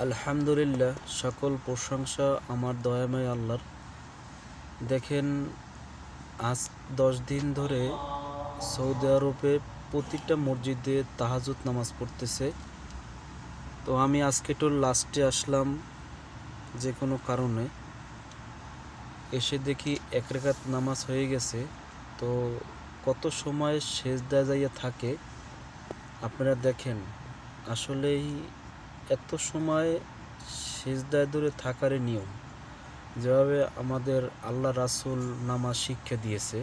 আলহামদুলিল্লাহ, সকল প্রশংসা আমার দয়াময় আল্লাহর। দেখেন, আজ 10 দিন ধরে সৌদি আরবে প্রতিটা মসজিদে তাহাজ্জুদ নামাজ পড়তেছে। তো আমি আজকে একটু লাস্টে আসলাম যে কোনো কারণে, এসে দেখি 1 রাকাত নামাজ হয়ে গেছে। তো কত সময় সেজদায় যাইয়া থাকে আপনারা দেখেন। আসলেই এত সময় সেজদায় ধরে থাকারই নিয়ম, যেভাবে আমাদের আল্লাহ রাসূল নামাজ শিক্ষা দিয়েছে।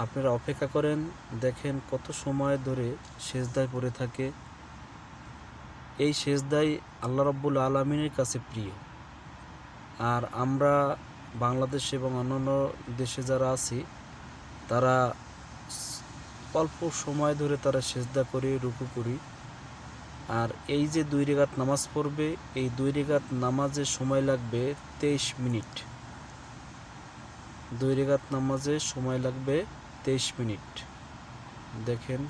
আপনারা অপেক্ষা করেন, দেখেন কত সময় ধরে সেজদায় পড়ে থাকে। এই সেজদাই আল্লাহ রাব্বুল আলামিনের কাছে প্রিয়। আর আমরা বাংলাদেশ এবং অন্যান্য দেশে যারা আছি, তারা অল্প সময় ধরে তারা সেজদা করি, রুকু করি। আর এই যে 2 রাকাত নামাজ পড়বে, এই 2 রাকাত নামাজে সময় লাগবে 23 মিনিট। 2 রাকাত নামাজে সময় লাগবে 23 মিনিট। দেখেন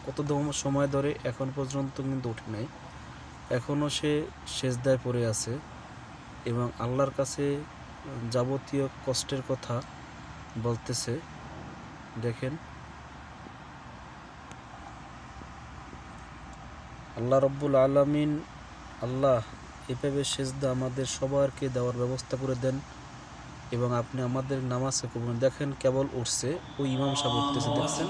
কত সময় ধরে, এখন পর্যন্ত কিন্তু ওঠে নাই, এখনও সে সেজদায় পড়ে আছে এবং আল্লাহর কাছে যাবতীয় কষ্টের কথা বলতেছে। দেখেন, আল্লাহ রব্বুল আলামিন আল্লাহ এভাবে সেজদা আমাদের সবারকে দেওয়ার ব্যবস্থা করে দেন এবং আপনি আমাদের নামাজকে কবুল। দেখেন কেবল উঠছে, ওই ইমাম সাহেব উঠতেছে, দেখছেন।